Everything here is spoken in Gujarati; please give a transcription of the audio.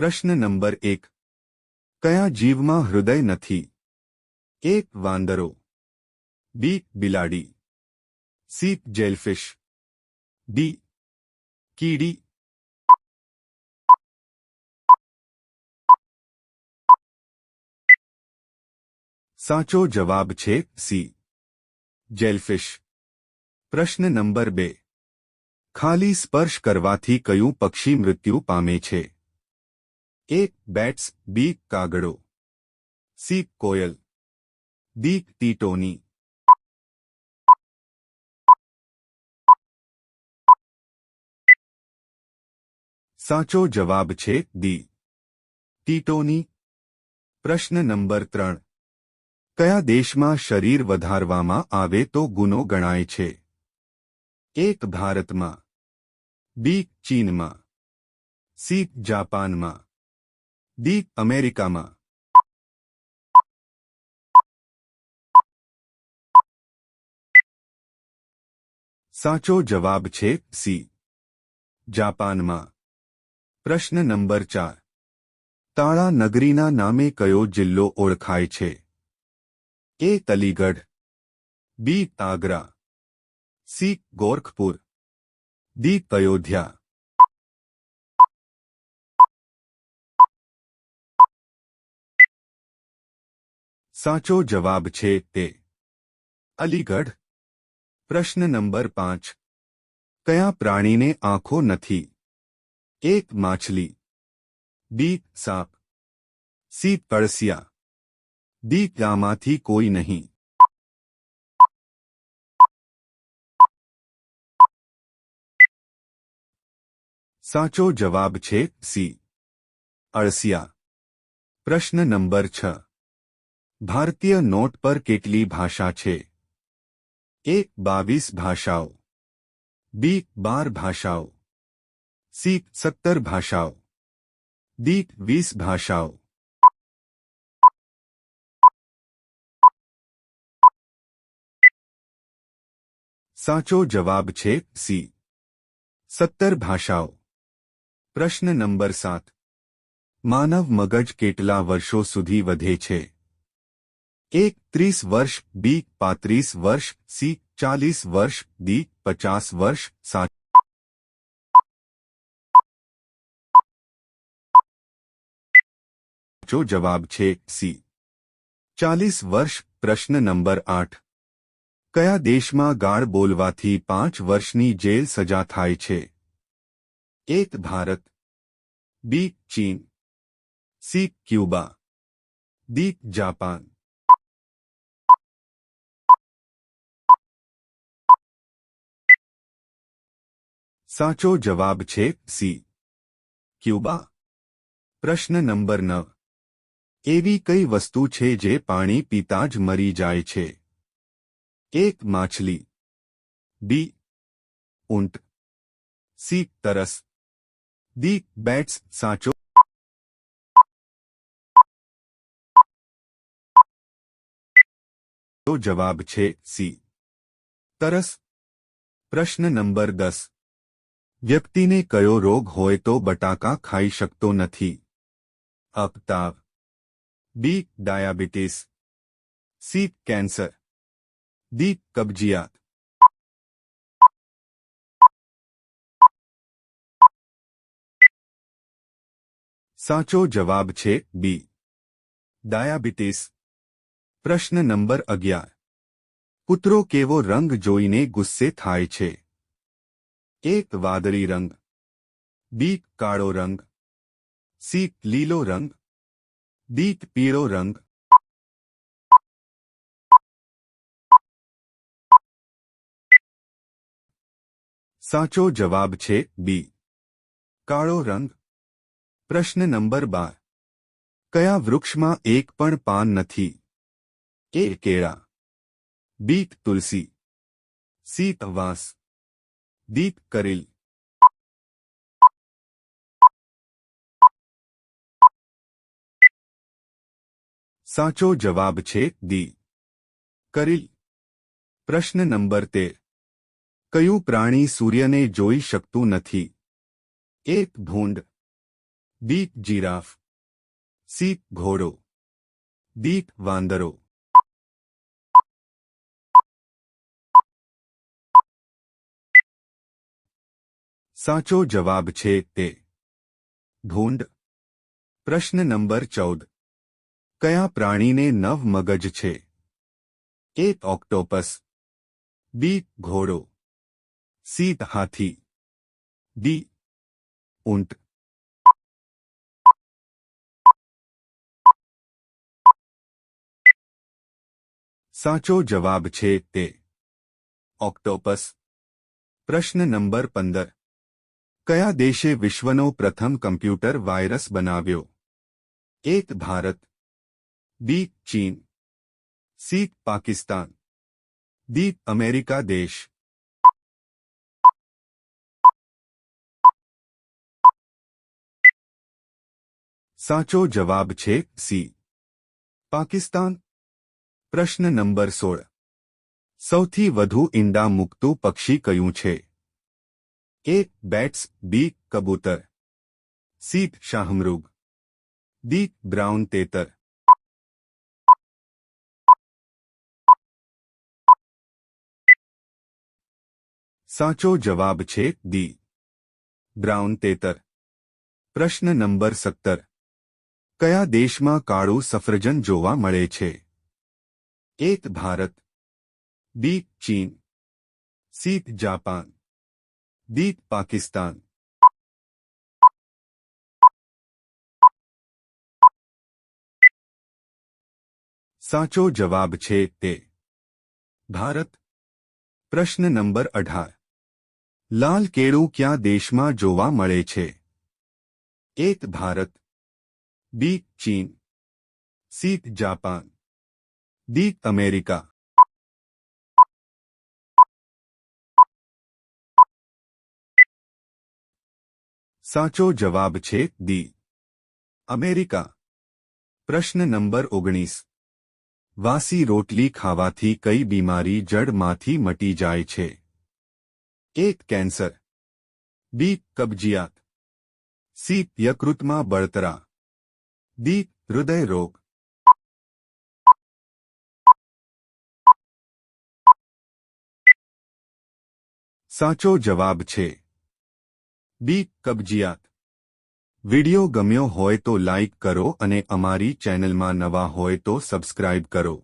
પ્રશ્ન નંબર 1. કયા જીવમાં હૃદય નથી? એ. વાંદરો, બી. બિલાડી, સી. જેલફિશ, ડી. કીડી. સાચો જવાબ છે સી, જેલફિશ. પ્રશ્ન નંબર 2. ખાલી સ્પર્શ કરવાથી કયું પક્ષી મૃત્યુ પામે છે? એ. બેટ્સ, બી. કાગડો, સી. કોયલ, ડી. ટીટોની. સાચો જવાબ છે ડી, ટીટોની. પ્રશ્ન નંબર 3. કયા દેશમાં શરીર વધારવામાં આવે તો ગુનો ગણાય છે? એ. ભારતમાં, બી. ચીનમાં, સી. જાપાનમાં, ડી. અમેરિકામાં. સાચો જવાબ છે સી, જાપાનમાં. પ્રશ્ન નંબર 4. તાળા નગરીના નામે કયો જિલ્લો ઓળખાય છે? એ. અલીગઢ, બી. આગ્રા, સી. ગોરખપુર, ડી. અયોધ્યા. સાચો જવાબ છે તે, અલીગઢ. પ્રશ્ન નંબર 5. કયા પ્રાણીને આંખો નથી? એ. માછલી, બી. સાપ, સી. અળસિયા, ડી. આમાંથી કોઈ નહીં. સાચો જવાબ છે સી, અળસિયા. પ્રશ્ન નંબર 6. ભારતીય નોટ પર કેટલી ભાષા છે? એ. 22 ભાષાઓ, બી. 12 ભાષાઓ, સી. 17 ભાષાઓ, ડી. 20 ભાષાઓ. સાચો જવાબ છે સી, 17 ભાષાઓ. પ્રશ્ન નંબર 7. માનવ મગજ કેટલા વર્ષો સુધી વધે છે? એ. 30 વર્ષ, બી. 35 વર્ષ, સી. 40 વર્ષ, ડી. 50 વર્ષ. સાચો જવાબ છે સી, 40 વર્ષ. પ્રશ્ન નંબર 8. કયા દેશમાં ગાળ બોલવાથી 5 વર્ષની જેલ સજા થાય છે? એ. ભારત, બી. ચીન, સી. Cuba, D. જાપાન. સાચો જવાબ છે સી, ક્યુબા. પ્રશ્ન નંબર 9. એવી કઈ વસ્તુ છે જે પાણી પીતા જ મરી જાય છે? એ. માછલી, બી. ઊંટ, સી. તરસ, ડી. બેટ્સ. સાચો જવાબ છે સી, તરસ. પ્રશ્ન નંબર 10. વ્યક્તિને કયો રોગ હોય તો બટાકા ખાઈ શકતો નથી? અ. તાવ, B. Diabetes, C. Cancer, D. કબજિયાત. સાચો જવાબ છે બી. ડાયાબિટીસ. પ્રશ્ન નંબર 11. કૂતરો કેવો રંગ જોઈને ગુસ્સે થાય છે? એ. વાદળી રંગ, બી. કાળો રંગ, સી. લીલો રંગ, ડી. પીળો રંગ. સાચો જવાબ છે બી. કાળો રંગ. પ્રશ્ન નંબર 12. કયા વૃક્ષમાં એક પણ પાન નથી? એ. કેળા, બી. તુલસી, સી. વાંસ, ડી. કરેલ. સાચો જવાબ છે ડી. કરેલ. પ્રશ્ન નંબર 13. કયું પ્રાણી સૂર્યને જોઈ શકતું નથી? એ. ભૂંડ, ડી જીરાફ, સી ઘોડો, ડી વાંદરો. સાચો જવાબ છે તે ભૂંડ. પ્રશ્ન નંબર 14. કયા પ્રાણીને 9 મગજ છે? એ ઓક્ટોપસ, બી ઘોડો, સી હાથી, ડી ઊંટ. સાચો જવાબ છે તે ઓક્ટોપસ. પ્રશ્ન નંબર 15. કયા દેશે વિશ્વનો પ્રથમ કમ્પ્યુટર વાયરસ બનાવ્યો? એ ભારત, બી ચીન, સી પાકિસ્તાન, ડી અમેરિકા દેશ. સાચો જવાબ છે સી પાકિસ્તાન. પ્રશ્ન નંબર 16. સૌથી વધુ ઈંડા મૂકતું પક્ષી કયું છે? એ બેટ્સ, બી કબૂતર, સી શાહમૃગ, ડી બ્રાઉન તેતર. સાચો જવાબ છે ડી બ્રાઉન તેતર. પ્રશ્ન નંબર 17. કયા દેશમાં કાળું સફરજન જોવા મળે છે? એ ભારત, બી ચીન, સી જાપાન, ડી પાકિસ્તાન. સાચો જવાબ છે તે ભારત. પ્રશ્ન નંબર 18. લાલ કેળું કયા દેશમાં જોવા મળે છે? એ ભારત, બી ચીન, સી જાપાન, ડી અમેરિકા. સાચો જવાબ છે ડી અમેરિકા. પ્રશ્ન નંબર 19. વાસી રોટલી ખાવાથી કઈ બીમારી જડમાંથી મટી જાય છે? એ કેન્સર, બી કબજિયાત, સી યકૃતમાં બળતરા, ડી હૃદય રોગ. સાચો જવાબ છે બી કબજિયાત. વિડિયો ગમ્યો હોય તો લાઇક કરો અને અમારી ચેનલમાં નવા હોય તો સબસ્ક્રાઇબ કરો.